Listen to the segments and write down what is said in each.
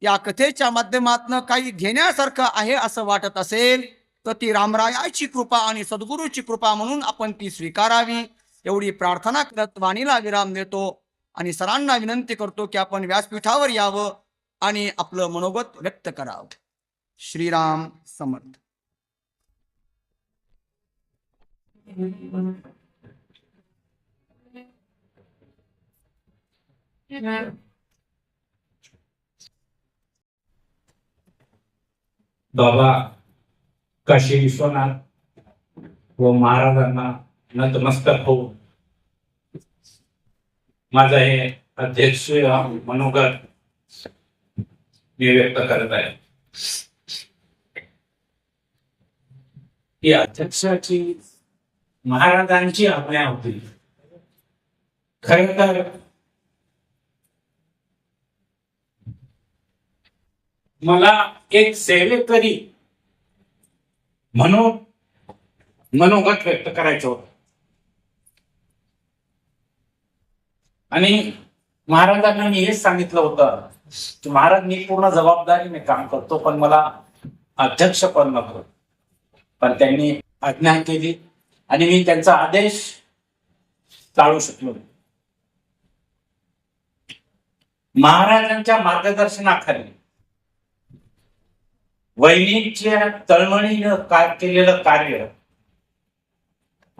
या कथेच्या माध्यमातून काही घेण्यासारखं आहे असं वाटत असेल तर ती रामरायाची कृपा आणि सद्गुरूची कृपा म्हणून आपण ती स्वीकारावी एवढी प्रार्थना करत वाणीला विराम देतो आणि सरांना विनंती करतो की आपण व्यासपीठावर यावं आणि आपलं मनोगत व्यक्त करावं. श्रीराम समर्थ. बाबा काशी विश्वनाथ व महाराजांना नतमस्तक हो. माझा हे अध्यक्ष मनोगत मी व्यक्त करत आहे. ही अध्यक्षाची महाराजांची आज्ञा होती. खर तर मला एक सेवेकरी म्हणून मनोगत व्यक्त करायचं होतं आणि महाराजांना मी हेच सांगितलं होतं की महाराज मी पूर्ण जबाबदारीने काम करतो पण मला अध्यक्ष पण नको. पण त्यांनी आज्ञा केली आणि मी त्यांचा आदेश टाळू शकलो. महाराजांच्या मार्गदर्शनाखाली वैनिकच्या तळमळीनं केलेलं कार्य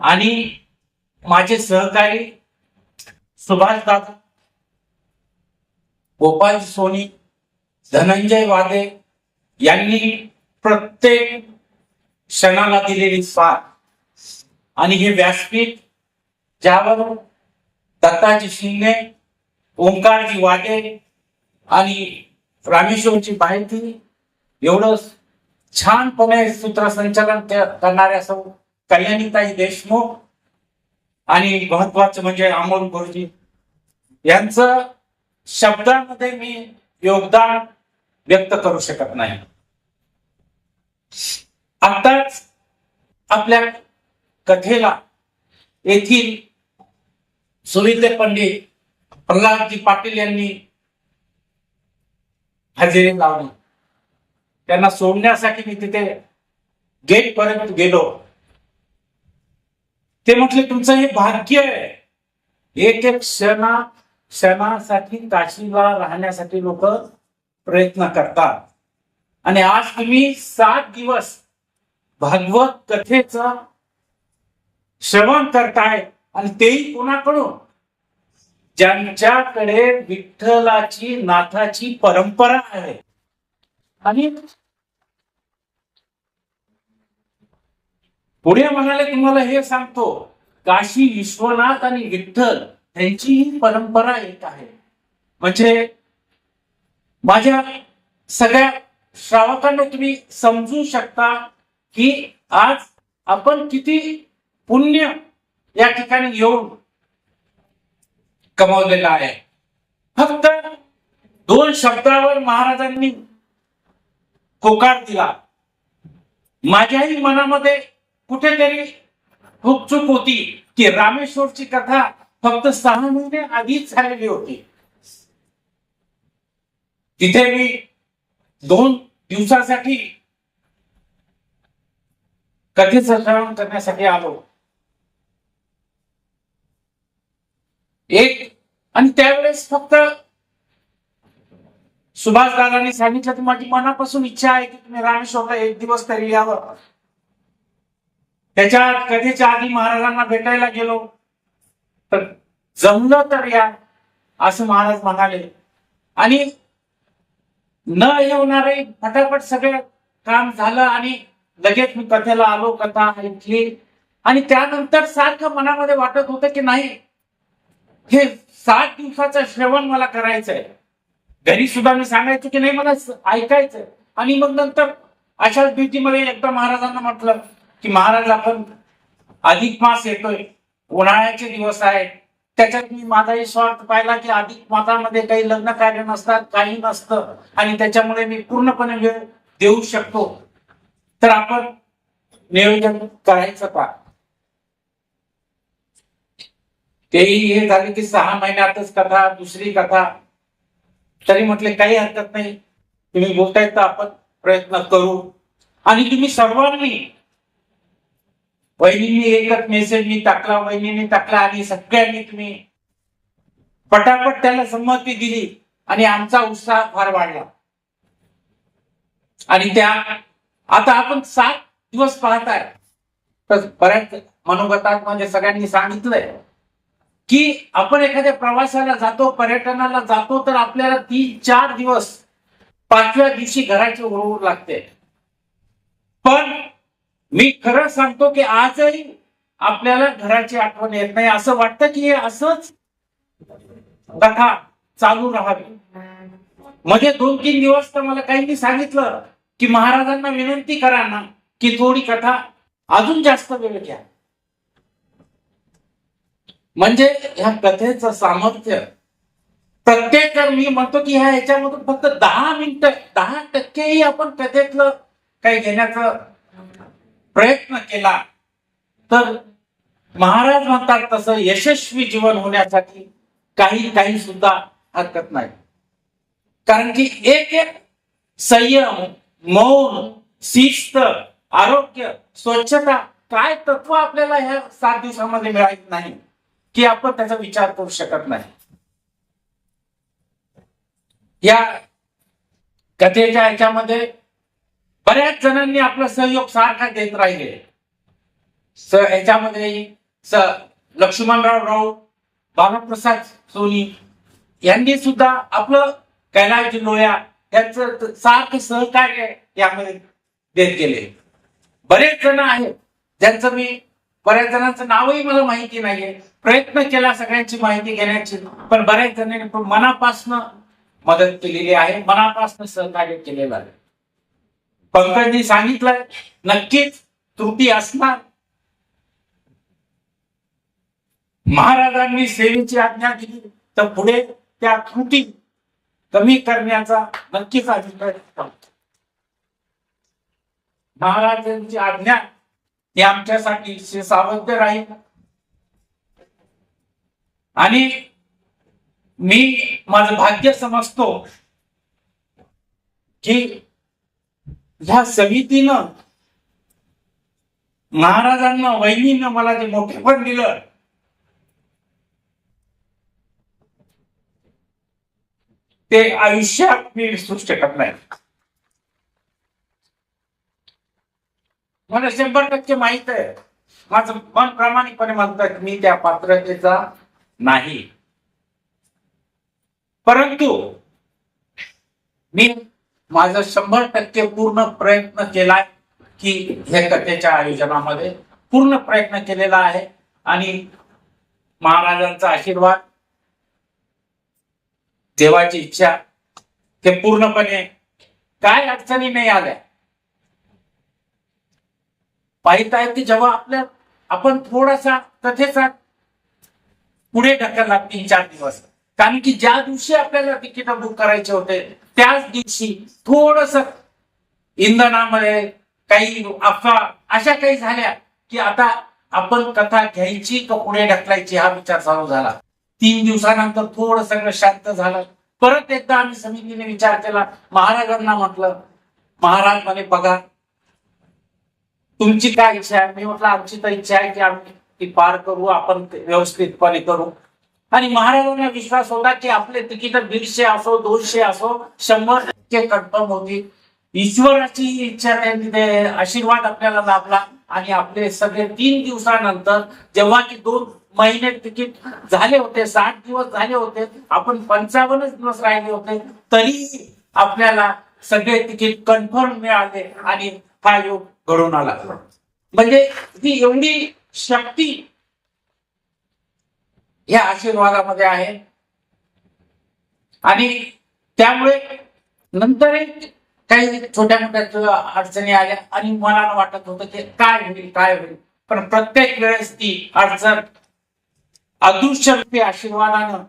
आणि माझे सहकारी सुभाष दादा, गोपाल सोनी, धनंजय वादे यांनी प्रत्येक क्षणाला दिलेली साथ आणि हे व्यासपीठ ज्यावर दत्ताजी शिंदे, ओंकारजी वादे आणि रामेश्वरची माहिती एवढं छानपणे सूत्रसंचालन करणाऱ्या सौ कल्याणीताई देशमुख आणि महत्वाचं म्हणजे अमोल गुरुजी यांचं शब्दांमध्ये मी योगदान व्यक्त करू शकत नाही. आताच आपल्या कथेला येथील सुविद्य पंडित प्रल्हादजी पाटील यांनी हजेरी लावली. त्यांना सोडण्यासाठी मी तिथे गेट पर्यंत गेलो. ते म्हटले तुमचं हे भाग्य आहे. एक एक क्षणासाठी काशीला राहण्यासाठी लोक प्रयत्न करतात आणि आज तुम्ही 7 दिवस भागवत कथेचं श्रवण करताय आणि तेही कोणाकडून? ज्यांच्याकडे विठ्ठलाची नाथाची परंपरा आहे. आणि पुढे म्हणाले तुम्हाला हे सांगतो काशी विश्वनाथ आणि विठ्ठल त्यांची ही परंपरा एक आहे. म्हणजे माझ्या सगळ्या श्रावकांना तुम्ही समजू शकता की आज आपण किती पुण्य या ठिकाणी येऊन कमावलेलं आहे. फक्त 2 शब्दावर महाराजांनी होकार दिला. माझ्याही मनामध्ये कुठेतरी खूप चूक होती की रामेश्वरची कथा फक्त 6 महिने आधीच झालेली होती. तिथे मी 2 दिवसासाठी कथेचं श्रवण करण्यासाठी आलो. आणि त्यावेळेस फक्त सुभाष दादांनी सांगितलं की माझी मनापासून इच्छा आहे की तुम्ही रामेश्वरला 1 दिवस तरी यावं. त्याच्या कधीच्या आधी महाराजांना भेटायला गेलो तर जमलं तर या असं महाराज म्हणाले आणि न येणारे फटाफट सगळे काम झालं आणि लगेच मी कथेला आलो. कथा ऐकली आणि त्यानंतर सारखं मनामध्ये वाटत होतं की नाही हे 7 दिवसाचं श्रवण मला करायचंय. घरी सुद्धा मी सांगायचो की नाही मला ऐकायचंय. आणि मग नंतर अशाच भीतीमध्ये एकदा महाराजांना म्हटलं की महाराज आपण अधिक मास येतोय, उन्हाळ्याचे दिवस आहेत, त्याच्यात मी माझाही स्वार्थ पाहिला की अधिक मासामध्ये काही लग्न कार्य नसतात, काही नसतं आणि त्याच्यामुळे मी पूर्णपणे वेळ देऊ शकतो. तर आपण नियोजन करायचं का? तेही हे झाले की 6 महिन्यातच कथा, दुसरी कथा. तरी म्हटले काही हरकत नाही, तुम्ही बोलताय तर आपण प्रयत्न करू. आणि तुम्ही सर्वांनी, वहिनींनी एकच मेसेज मी टाकला, वहिनींनी टाकला आणि सगळ्यांनी तुम्ही पटापट त्याला संमती दिली आणि आमचा उत्साह फार वाढला. आणि त्या आता आपण 7 दिवस पाहताय तर बऱ्याच मनोगतात म्हणजे सगळ्यांनी सांगितलंय की आपण एखाद्या प्रवासाला जातो, पर्यटनाला जातो, तर आपल्याला 3-4 दिवस 5व्या दिवशी घराची उरवूर लागते. पण मी खरं सांगतो की आजही आपल्याला घराची आठवण येत नाही. असं वाटतं की हे असंच कथा चालू राहावी. मध्ये 2-3 दिवस तर मला काहींनी सांगितलं की महाराजांना विनंती करा ना की थोडी कथा अजून जास्त वेळ घ्या. म्हणजे ह्या कथेचं सामर्थ्य प्रत्येक, मी म्हणतो की ह्याच्यामधून फक्त 10 मिनिटं, 10% आपण कथेतलं काही घेण्याचा प्रयत्न केला तर महाराज म्हणतात तसं यशस्वी जीवन होण्यासाठी काही सुद्धा हरकत नाही. कारण की एक एक संयम, मौन, शिस्त, आरोग्य, स्वच्छता, काय तत्व आपल्याला ह्या 7 दिवसामध्ये मिळायचं नाही की आपण त्याचा विचार करू शकत नाही. या कथेच्या ह्याच्यामध्ये बऱ्याच जणांनी आपला सहयोग सारखा देत राहिले. ह्याच्यामध्ये लक्ष्मणराव राऊत, बाबाप्रसाद सोनी यांनी सुद्धा आपलं, कैलासजी लोया यांचं सारखं सहकार्य यामध्ये देत गेले. बरेच जण आहेत ज्यांचं मी, बऱ्याच जणांचं नावही मला माहिती नाहीये, प्रयत्न केला सगळ्यांची माहिती घेण्याची, पण बऱ्याच जणांनी मनापासून मदत केलेली आहे, मनापासून सहकार्य केलेलं आहे. पंकजनी सांगितलंय नक्कीच त्रुटी असणार. महाराजांनी सेवेची आज्ञा दिली तर पुढे त्या त्रुटी कमी करण्याचा नक्कीच अभिप्राय. महाराजांची आज्ञा ही आमच्यासाठी सावध्य राहील. आणि मी माझं भाग्य समजतो की ह्या समितीनं, महाराजांना, वहिनीनं मला जे मोठेपण दिलं ते आयुष्यात मी विसरू शकत नाही. मला 100% माहित आहे, माझं मन प्रामाणिकपणे म्हणतात मी त्या पात्रतेचा नाही. परंतु मी माझा 100% पूर्ण प्रयत्न केलाय की हे कथेच्या आयोजनामध्ये पूर्ण प्रयत्न केलेला आहे. आणि महाराजांचा आशीर्वाद, देवाची इच्छा, ते पूर्णपणे काय अडचणी नाही आल्या. पाहिताय की जेव्हा आपण थोडासा कथेचा पुढे ढकलला 3-4 दिवस, कारण की ज्या दिवशी आपल्याला तिकीट बुक करायचे होते त्याच दिवशी थोडस इंधनामध्ये काही अफवा अशा काही झाल्या की आता आपण कथा घ्यायची का पुढे ढकलायची हा विचार चालू झाला. 3 दिवसानंतर थोडं सगळं शांत झालं. परत एकदा आम्ही समितीने विचार केला, महाराजांना म्हटलं, महाराज म्हणे बघा तुमची काय इच्छा आहे. मी म्हटलं आमची तर इच्छा आहे की आम्ही ती पार करू, आपण व्यवस्थितपणे करू. आणि महाराजांना विश्वास होता की आपले तिकीट 150 असो, 200 असो, 100% कन्फर्म होती. ईश्वराची इच्छा, त्यांनी आशीर्वाद आपल्याला लाभला. आणि आपले सगळे 3 दिवसानंतर, जेव्हा की 2 महिने तिकीट झाले होते, 60 दिवस झाले होते, आपण 55 दिवस राहिले होते, तरी आपल्याला सगळे तिकीट कन्फर्म मिळाले आणि हा योग घडून आला. म्हणजे ही एवढी शक्ती या आशीर्वादामध्ये आहे. आणि त्यामुळे नंतर काही छोट्या मोठ्या अडचणी आल्या आणि मला वाटत होतं की काय होईल. पण प्रत्येक वेळेस ती अडचण अदृश्य रूपी आशीर्वादानं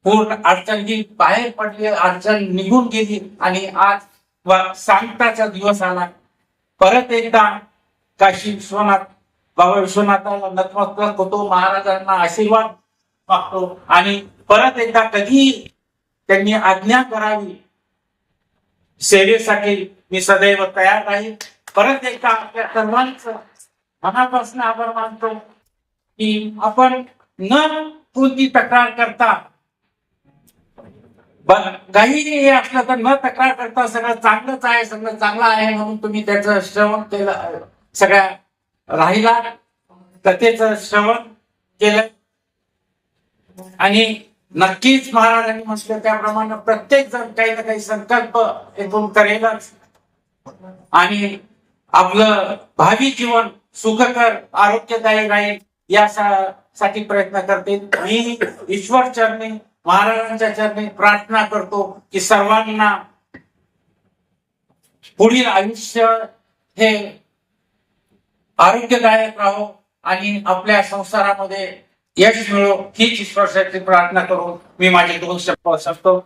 पूर्ण अडचण ही बाहेर पडली, अडचण निघून गेली. आणि आज सांगताचा दिवस आला. परत एकदा काशी विश्वनाथ, बाबा विश्वनाथाला नतमस्तक होतो, महाराजांना आशीर्वाद मागतो. आणि परत एकदा कधी त्यांनी आज्ञा करावी सेवेसाठी मी सदैव तयार राहील. परत एकदा आपल्या सर्वांचं मनापासून आभार मानतो की आपण न कोणती तक्रार करता काहीही हे असलं तर न तक्रार करता सगळं चांगलंच आहे, सगळं चांगलं आहे म्हणून तुम्ही त्याचं श्रवण केलं, सगळ्या राहिला कथेचं श्रवण केलं. आणि नक्कीच महाराजांनी म्हटलं त्याप्रमाणे प्रत्येक जण काही ना काही संकल्प एकूण करेलच आणि आपलं भावी जीवन सुखकर आरोग्यदायी राहील यासाठी प्रयत्न करतील. मी ईश्वर चरणी महाराजांच्या चरणी प्रार्थना करतो की सर्वांना पुढील आयुष्य हे आरोग्यदायक राहो आणि आपल्या संसारामध्ये यश मिळो हीच ईश्वराची प्रार्थना करून मी माझे 2 शब्द संपतो.